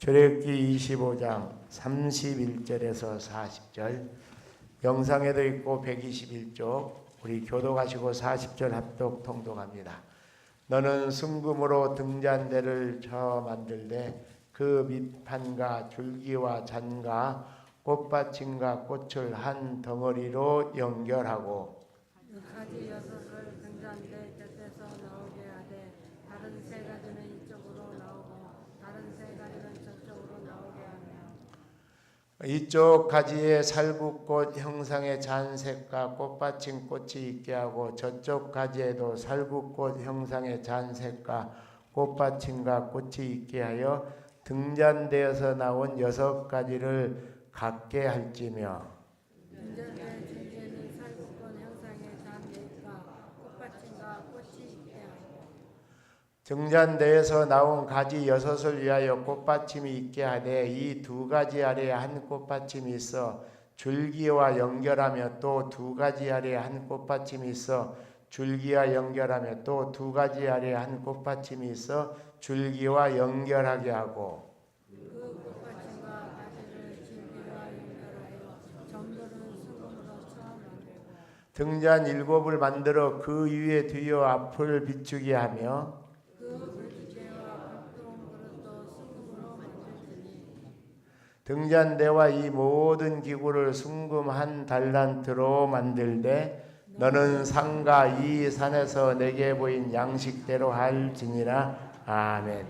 출애굽기 25장 31절에서 40절, 영상에도 있고 121쪽, 우리 교도 가시고 40절 합독 통독합니다. 너는 순금으로 등잔대를 쳐 만들되 그 밑판과 줄기와 잔과 꽃받침과 꽃을 한 덩어리로 연결하고 가지 여섯을 등잔대 곁에서 나오게 하되 다른 세 가지는 이쪽으로 나오고 다른 세 가지는 저쪽으로 나오게 하며 이쪽 가지에 살구꽃 형상의 잔색과 꽃받침 꽃이 있게 하고 저쪽 가지에도 살구꽃 형상의 잔색과 꽃받침과 꽃이 있게 하여 등잔대에서 나온 6가지를 갖게 할지며 등잔대 중에는 살구꽃 형상의 잔대가 꽃받침과 꽃이 있게 하고 등잔대에서 나온 가지 6을 위하여 꽃받침이 있게 하되 이 2가지 아래에 한 꽃받침이 있어 줄기와 연결하며 또 2가지 아래에 한 꽃받침이 있어 줄기와 연결하며 또 2가지 아래에 한 꽃받침이 있어 줄기와 연결하게 하고 그 꽃받침과 가지를 줄기와 연결하여 전부를 수금으로 쳐 만들고 등잔 7을 만들어 그 위에 뒤와 앞을 비추게 하며 그 물기대와 불동 그릇도 수금으로 만들지니 등잔대와 이 모든 기구를 순금 한 달란트로 만들되 너는 산과 이 산에서 내게 보인 양식대로 할지니라. 아멘.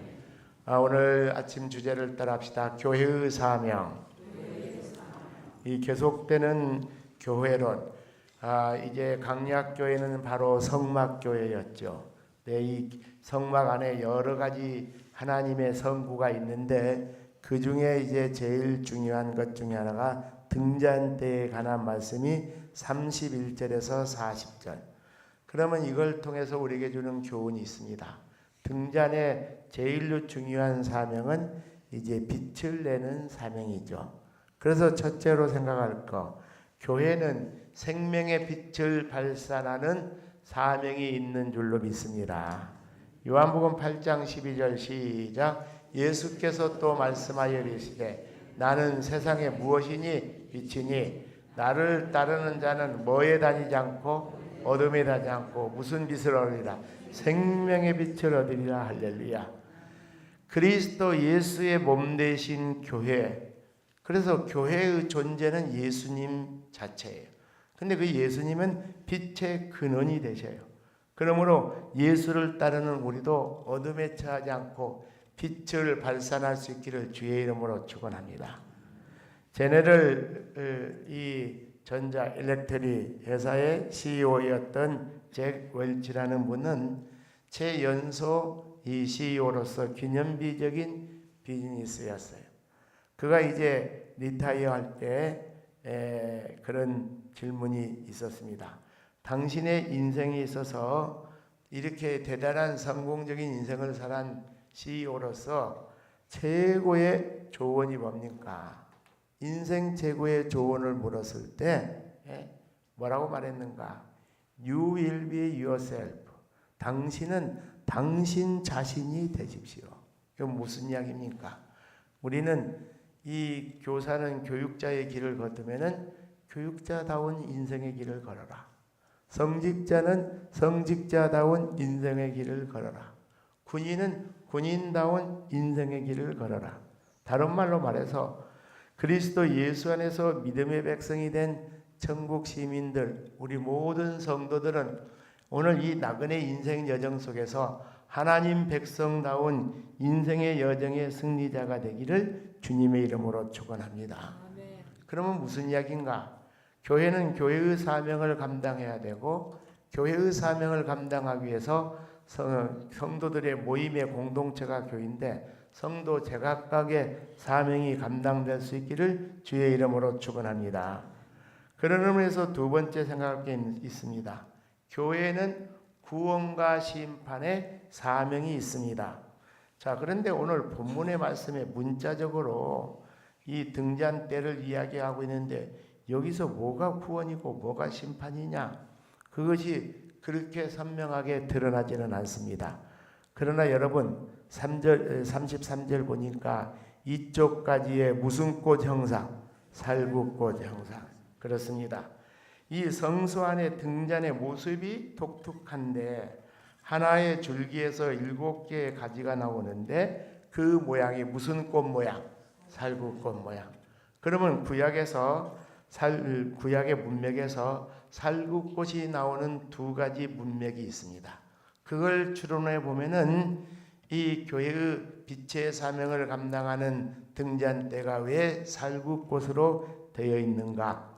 오늘 아침 주제를 따라합시다. 교회의 사명. 이 계속되는 교회론. 이제 강약교회는 바로 성막교회였죠. 이 성막 안에 여러 가지 하나님의 성구가 있는데 그 중에 이제 제일 중요한 것 중에 하나가 등잔대에 관한 말씀이 31절에서 40절. 그러면 이걸 통해서 우리에게 주는 교훈이 있습니다. 등잔의 제일로 중요한 사명은 이제 빛을 내는 사명이죠. 그래서 첫째로 생각할 거, 교회는 생명의 빛을 발산하는 사명이 있는 줄로 믿습니다. 요한복음 8장 12절 시작. 예수께서 또 말씀하여 이르시되 나는 세상에 무엇이니 빛이니 나를 따르는 자는 뭐에 다니지 않고 어둠에 다니지 않고 무슨 빛을 얻으리라. 생명의 빛을 얻으리라. 할렐루야. 그리스도 예수의 몸 되신 교회. 그래서 교회의 존재는 예수님 자체예요. 근데 그 예수님은 빛의 근원이 되셔요. 그러므로 예수를 따르는 우리도 어둠에 처하지 않고 빛을 발산할 수 있기를 주의 이름으로 축원합니다. 제네럴 이 전자 일렉트릭 회사의 CEO였던 잭 웰치라는 분은 최연소 이 CEO로서 기념비적인 비즈니스였어요. 그가 이제 리타이어 할 때 그런 질문이 있었습니다. 당신의 인생에 있어서 이렇게 대단한 성공적인 인생을 살한 CEO로서 최고의 조언이 뭡니까? 인생 최고의 조언을 물었을 때 뭐라고 말했는가? You will be yourself. 당신은 당신 자신이 되십시오. 이건 무슨 이야기입니까? 우리는 이 교사는 교육자의 길을 걷으면은 교육자다운 인생의 길을 걸어라. 성직자는 성직자다운 인생의 길을 걸어라. 군인은 군인다운 인생의 길을 걸어라. 다른 말로 말해서 그리스도 예수 안에서 믿음의 백성이 된 천국 시민들, 우리 모든 성도들은 오늘 이 나그네 인생 여정 속에서 하나님 백성다운 인생의 여정의 승리자가 되기를 주님의 이름으로 축원합니다. 그러면 무슨 이야기인가? 교회는 교회의 사명을 감당해야 되고 교회의 사명을 감당하기 위해서 성도들의 모임의 공동체가 교회인데 성도 제각각의 사명이 감당될 수 있기를 주의 이름으로 축원합니다. 그런 의미에서 두 번째 생각할 게 있습니다. 교회는 구원과 심판의 사명이 있습니다. 자, 그런데 오늘 본문의 말씀에 문자적으로 이 등잔대를 이야기하고 있는데 여기서 뭐가 구원이고 뭐가 심판이냐? 그것이 그렇게 선명하게 드러나지는 않습니다. 그러나 여러분 33절 보니까 이쪽 가지에 무슨 꽃 형상? 살구꽃 형상. 그렇습니다. 이 성소 안에 등잔의 모습이 독특한데 하나의 줄기에서 7개의 가지가 나오는데 그 모양이 무슨 꽃 모양? 살구꽃 모양. 그러면 구약의 문맥에서 살구꽃이 나오는 2가지 문맥이 있습니다. 그걸 추론해 보면은 이 교회의 빛의 사명을 감당하는 등잔대가 왜 살구꽃으로 되어 있는가?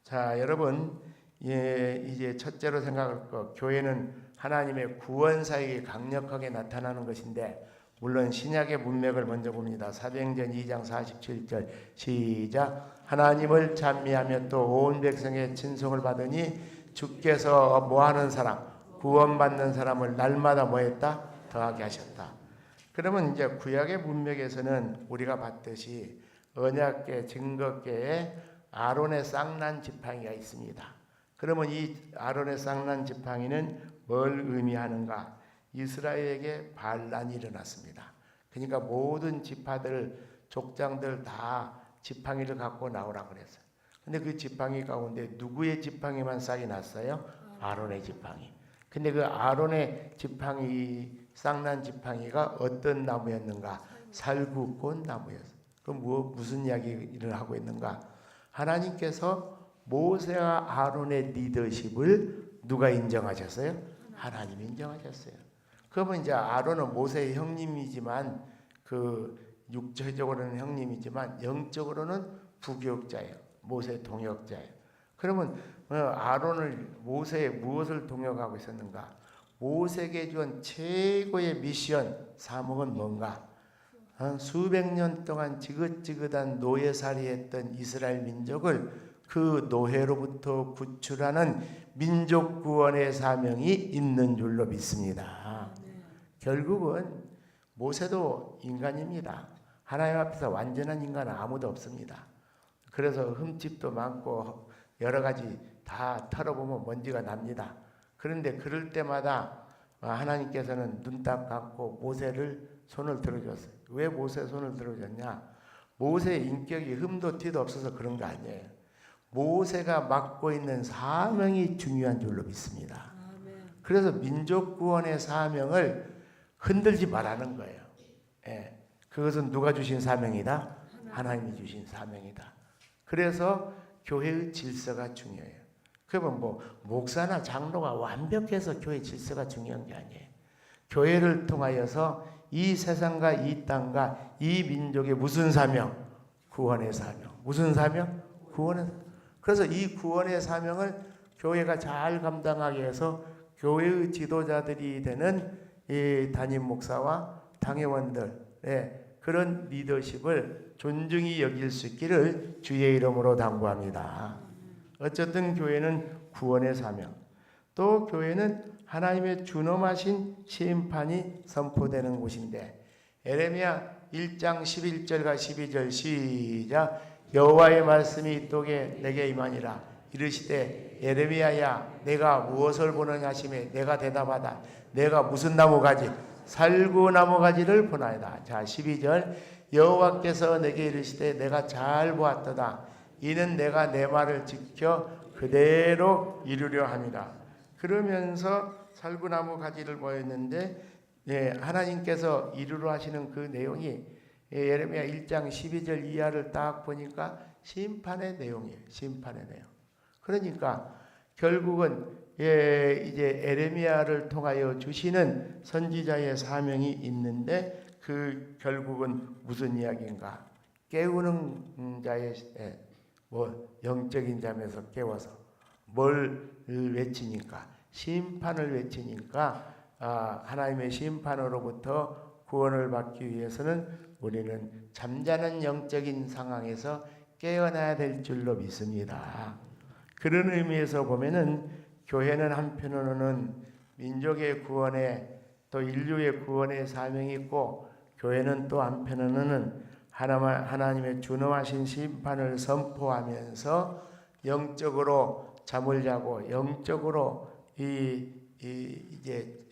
자, 여러분, 이제 첫째로 생각할 것, 교회는 하나님의 구원 사역이 강력하게 나타나는 것인데, 물론 신약의 문맥을 먼저 봅니다. 사도행전 2장 47절 시작. 하나님을 찬미하며 또 온 백성의 친송을 받으니 주께서 뭐하는 사람? 구원받는 사람을 날마다 뭐했다? 더하게 하셨다. 그러면 이제 구약의 문맥에서는 우리가 봤듯이 언약궤, 증거궤에 아론의 쌍난 지팡이가 있습니다. 그러면 이 아론의 쌍난 지팡이는 뭘 의미하는가? 이스라엘에게 반란이 일어났습니다. 그러니까 모든 지파들, 족장들 다 지팡이를 갖고 나오라고 그랬어요. 근데 그 지팡이 가운데 누구의 지팡이만 싹이 났어요? 아론의 지팡이. 근데 그 아론의 지팡이, 쌍난 지팡이가 어떤 나무였는가? 살구꽃 나무였어요. 그럼 무슨 이야기를 하고 있는가? 하나님께서 모세와 아론의 리더십을 누가 인정하셨어요? 하나님이 인정하셨어요. 그러면 이제 아론은 모세의 형님이지만 육체적으로는 형님이지만 영적으로는 부교육자예요. 모세 동역자예요. 그러면 모세에 무엇을 동역하고 있었는가? 모세에게 준 최고의 미션, 사목은 뭔가? 수백 년 동안 지긋지긋한 노예살이했던 이스라엘 민족을 그 노예로부터 구출하는 민족 구원의 사명이 있는 줄로 믿습니다. 결국은 모세도 인간입니다. 하나님 앞에서 완전한 인간은 아무도 없습니다. 그래서 흠집도 많고 여러 가지 다 털어보면 먼지가 납니다. 그런데 그럴 때마다 하나님께서는 눈 딱 감고 모세를 손을 들어줬어요. 왜 모세 손을 들어줬냐? 모세의 인격이 흠도 티도 없어서 그런 거 아니에요. 모세가 맡고 있는 사명이 중요한 줄로 믿습니다. 그래서 민족 구원의 사명을 흔들지 말라는 거예요. 예. 그것은 누가 주신 사명이다? 하나님이 주신 사명이다. 그래서 교회의 질서가 중요해요. 그러면 목사나 장로가 완벽해서 교회 질서가 중요한 게 아니에요. 교회를 통하여서 이 세상과 이 땅과 이 민족의 무슨 사명? 구원의 사명. 무슨 사명? 구원의 사명. 그래서 이 구원의 사명을 교회가 잘 감당하게 해서 교회의 지도자들이 되는 이 담임 목사와 당회원들의 그런 리더십을 존중히 여길 수 있기를 주의 이름으로 당부합니다. 어쨌든 교회는 구원의 사명, 또 교회는 하나님의 준엄하신 심판이 선포되는 곳인데, 에레미야 1장 11절과 12절 시작. 여호와의 말씀이 이토록 내게 임하니라. 이르시되 에레미야야 내가 무엇을 보느냐 하시매 내가 대답하다. 내가 무슨 나무가지? 살구나무가지를 보나이다. 자 12절. 여호와께서 내게 이르시되 내가 잘 보았도다. 이는 내가 내 말을 지켜 그대로 이루려 함이라. 그러면서 살구나무 가지를 보였는데 하나님께서 이루려 하시는 그 내용이 예레미야 1장 12절 이하를 딱 보니까 심판의 내용이에요. 심판의 내용. 그러니까 결국은 이제 에레미야를 통하여 주시는 선지자의 사명이 있는데 그 결국은 무슨 이야기인가? 깨우는 자의 영적인 잠에서 깨워서 뭘 외치니까? 심판을 외치니까 하나님의 심판으로부터 구원을 받기 위해서는 우리는 잠자는 영적인 상황에서 깨어나야 될 줄로 믿습니다. 그런 의미에서 보면은 교회는 한편으로는 민족의 구원에 또 인류의 구원의 사명이 있고, 교회는 또 한편으로는 하나님의 준엄하신 심판을 선포하면서 영적으로 잠을 자고 영적으로 이제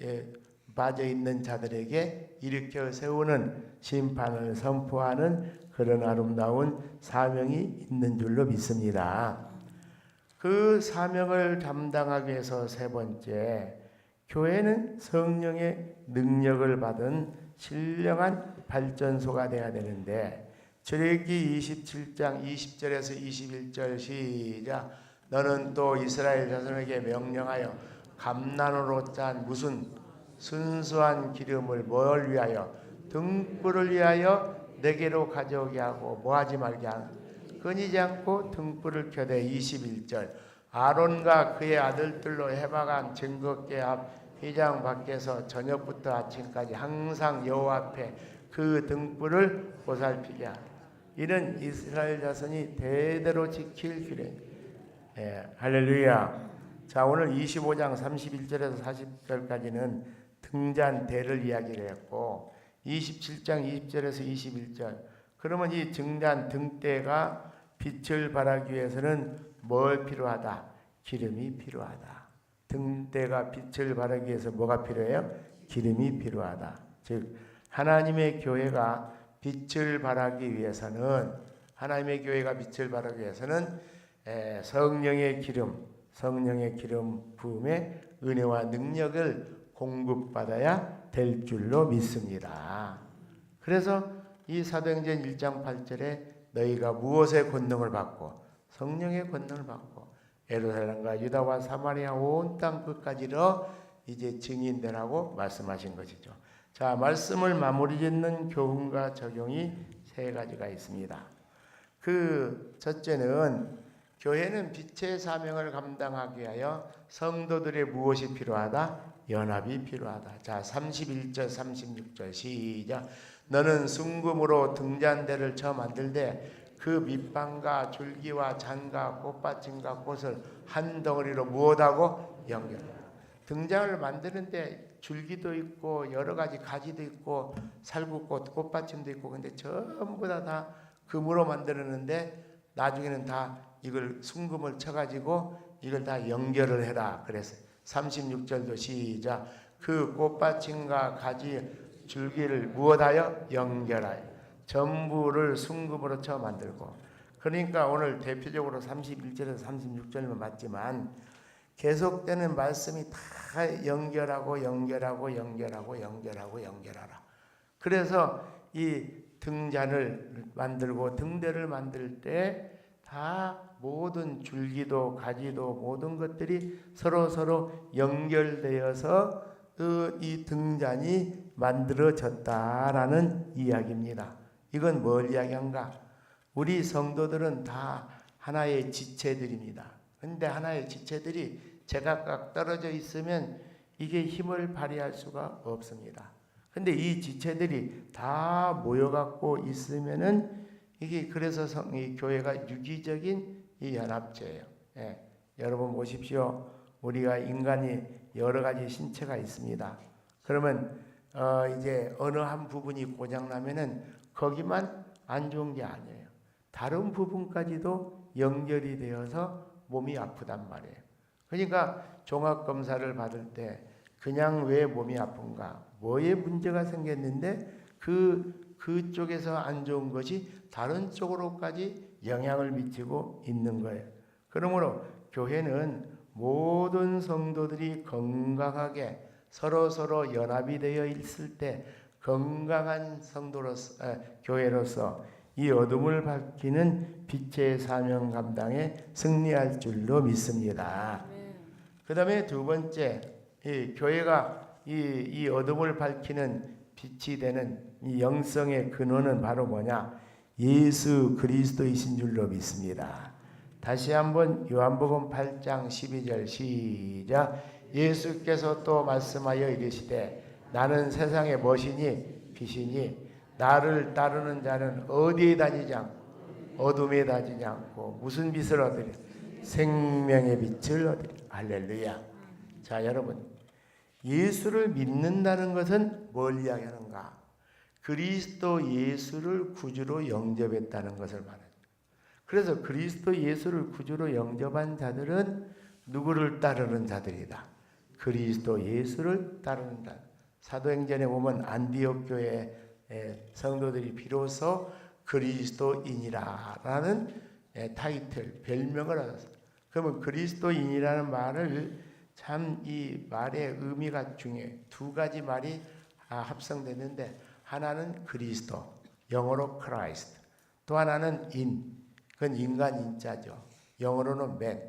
빠져 있는 자들에게 일으켜 세우는 심판을 선포하는 그런 아름다운 사명이 있는 줄로 믿습니다. 그 사명을 담당하기 위해서 세 번째, 교회는 성령의 능력을 받은 신령한 발전소가 되어야 되는데, 출애굽기 27장 20절에서 21절 시작. 너는 또 이스라엘 자손에게 명령하여 감난으로 짠 무슨 순수한 기름을 뭘 위하여? 등불을 위하여 내게로 가져오게 하고 뭐하지 말게 하라. 끊이지 않고 등불을 켜되 21절. 아론과 그의 아들들로 해방한 증거궤 앞 휘장 밖에서 저녁부터 아침까지 항상 여호와 앞에 그 등불을 보살피게 하라. 이는 이스라엘 자손이 대대로 지킬 규례. 할렐루야. 자, 오늘 25장 31절에서 40절까지는 등잔대를 이야기를 했고, 27장 20절에서 21절. 그러면 이 등잔 등대가 빛을 발하기 위해서는 뭘 필요하다? 기름이 필요하다. 등대가 빛을 발하기 위해서 뭐가 필요해요? 기름이 필요하다. 즉 하나님의 교회가 빛을 발하기 위해서는, 하나님의 교회가 빛을 발하기 위해서는 성령의 기름 부음의 은혜와 능력을 공급받아야 될 줄로 믿습니다. 그래서 이 사도행전 1장 8절에 너희가 무엇의 권능을 받고? 성령의 권능을 받고 예루살렘과 유다와 사마리아 온 땅 끝까지로 이제 증인되라고 말씀하신 것이죠. 자, 말씀을 마무리 짓는 교훈과 적용이 세 가지가 있습니다. 그 첫째는 교회는 빛의 사명을 감당하기 위하여 성도들의 무엇이 필요하다? 연합이 필요하다. 자, 31절 36절 시작. 너는 순금으로 등잔대를 쳐 만들되 그 밑방과 줄기와 잔과 꽃받침과 꽃을 한 덩어리로 무엇하고 연결하라. 등잔을 만드는데 줄기도 있고 여러 가지 가지도 있고 살구꽃, 꽃받침도 있고, 근데 전부 다 금으로 만들었는데 나중에는 다 이걸 순금을 쳐가지고 이걸 다 연결을 해라 그랬어요. 36절도 시작. 그 꽃받침과 가지 줄기를 무엇하여? 연결하여. 전부를 순금으로 쳐 만들고. 그러니까 오늘 대표적으로 31절에서 36절만 맞지만 계속되는 말씀이 다 연결하라. 그래서 이 등잔을 만들고 등대를 만들 때 다 모든 줄기도 가지도 모든 것들이 서로 연결되어서 이 등잔이 만들어졌다라는 이야기입니다. 이건 뭘 이야기한가? 우리 성도들은 다 하나의 지체들입니다. 그런데 하나의 지체들이 제각각 떨어져 있으면 이게 힘을 발휘할 수가 없습니다. 근데 이 지체들이 다 모여갖고 있으면은 이게 그래서 이 교회가 유기적인 이 연합체예요. 여러분 보십시오. 우리가 인간이 여러 가지 신체가 있습니다. 그러면 이제 어느 한 부분이 고장 나면은 거기만 안 좋은 게 아니에요. 다른 부분까지도 연결이 되어서 몸이 아프단 말이에요. 그러니까 종합 검사를 받을 때 그냥 왜 몸이 아픈가? 뭐에 문제가 생겼는데 그쪽에서 안 좋은 것이 다른 쪽으로까지 영향을 미치고 있는 거예요. 그러므로 교회는 모든 성도들이 건강하게 서로 연합이 되어 있을 때 건강한 성도로서 교회로서 이 어둠을 밝히는 빛의 사명 감당에 승리할 줄로 믿습니다. 그 다음에 두 번째, 이 교회가 이 어둠을 밝히는 빛이 되는 이 영성의 근원은 바로 뭐냐? 예수 그리스도이신 줄로 믿습니다. 다시 한번 요한복음 8장 12절 시작. 예수께서 또 말씀하여 이르시되 나는 세상의 무엇이니? 빛이니 나를 따르는 자는 어디에 다니지 않고 어둠에 다니지 않고 무슨 빛을 얻으리? 생명의 빛을 얻으리. 할렐루야. 자, 여러분, 예수를 믿는다는 것은 뭘 이야기하는가? 그리스도 예수를 구주로 영접했다는 것을 말합니다. 그래서 그리스도 예수를 구주로 영접한 자들은 누구를 따르는 자들이다? 그리스도 예수를 따르는 자. 사도행전에 보면 안디옥 교회에 성도들이 비로소 그리스도인이라는 타이틀, 별명을 얻었어요. 그러면 그리스도인이라는 말을 참 이 말의 의미가 중요해요. 두 가지 말이 합성됐는데 하나는 그리스도, 영어로 크라이스트. 또 하나는 그건 인간 인자죠. 영어로는 man.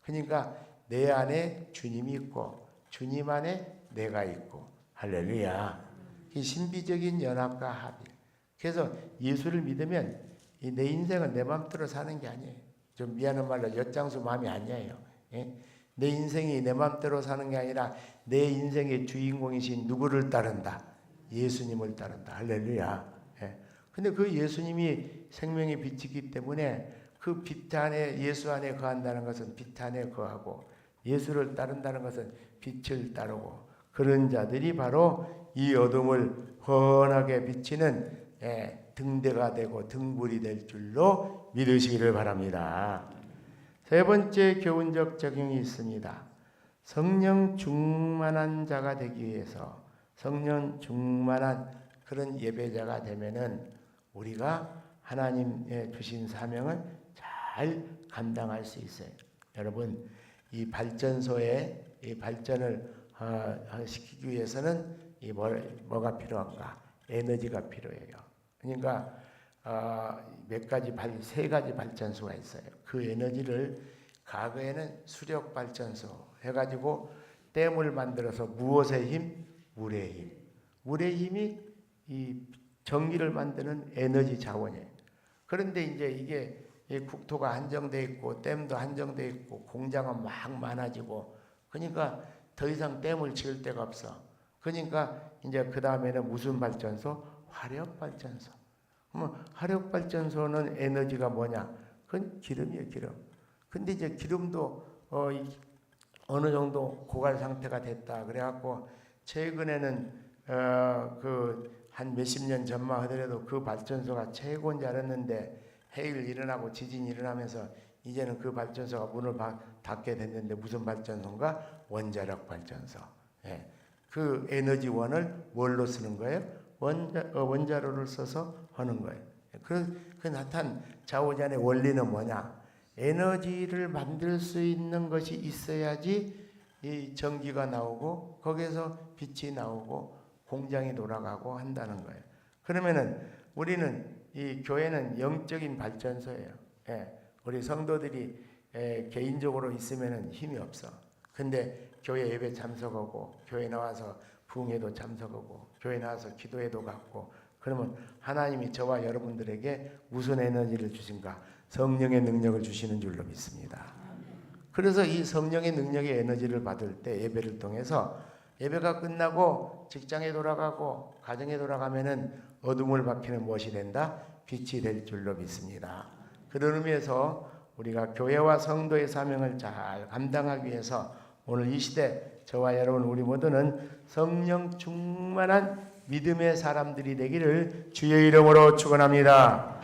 그러니까 내 안에 주님이 있고 주님 안에 내가 있고 할렐루야. 이 신비적인 연합과 합이. 그래서 예수를 믿으면 내 인생은 내 마음대로 사는 게 아니에요. 좀 미안한 말로 엿장수 마음이 아니에요. 내 인생이 내 마음대로 사는 게 아니라 내 인생의 주인공이신 누구를 따른다? 예수님을 따른다. 할렐루야. 근데 그 예수님이 생명의 빛이기 때문에 그 빛 안에 예수 안에 거한다는 것은 빛 안에 거하고 예수를 따른다는 것은 빛을 따르고 그런 자들이 바로 이 어둠을 환하게 비치는 등대가 되고 등불이 될 줄로 믿으시기를 바랍니다. 세 번째 교훈적 적용이 있습니다. 성령 충만한 자가 되기 위해서 성령 충만한 그런 예배자가 되면은 우리가 하나님의 주신 사명을 잘 감당할 수 있어요. 여러분, 이 발전소의 이 발전을 시키기 위해서는 뭐가 필요한가? 에너지가 필요해요. 그러니까 세 가지 발전소가 있어요. 그 에너지를 과거에는 수력 발전소 해가지고 댐을 만들어서 무엇의 힘? 물의 힘. 물의 힘이 이 전기를 만드는 에너지 자원이에요. 그런데 이제 이게 국토가 한정돼 있고 댐도 한정돼 있고 공장은 막 많아지고 그러니까 더 이상 댐을 지을 데가 없어. 그러니까 이제 그 다음에는 무슨 발전소? 화력 발전소. 그러면 화력 발전소는 에너지가 뭐냐? 그건 기름이에요, 기름. 근데 이제 기름도 어느 정도 고갈 상태가 됐다. 그래갖고 최근에는 한 몇십 년 전만 하더라도 그 발전소가 최고인 줄 알았는데 해일 일어나고 지진이 일어나면서 이제는 그 발전소가 문을 닫게 됐는데 무슨 발전소인가? 원자력 발전소. 그 에너지원을 뭘로 쓰는 거예요? 원자로를 써서 하는 거예요. 그 나타난 자오잔의 원리는 뭐냐? 에너지를 만들 수 있는 것이 있어야지 이 전기가 나오고 거기에서 빛이 나오고 공장이 돌아가고 한다는 거예요. 그러면은 우리는 이 교회는 영적인 발전소예요. 우리 성도들이 개인적으로 있으면은 힘이 없어. 근데 교회 예배 참석하고 교회 나와서 부흥회도 참석하고 교회 나와서 기도회도 갖고 그러면 하나님이 저와 여러분들에게 무슨 에너지를 주신가? 성령의 능력을 주시는 줄로 믿습니다. 그래서 이 성령의 능력의 에너지를 받을 때 예배를 통해서 예배가 끝나고 직장에 돌아가고 가정에 돌아가면은 어둠을 밝히는 무엇이 된다? 빛이 될 줄로 믿습니다. 그런 의미에서 우리가 교회와 성도의 사명을 잘 감당하기 위해서 오늘 이 시대 저와 여러분 우리 모두는 성령 충만한 믿음의 사람들이 되기를 주의 이름으로 축원합니다.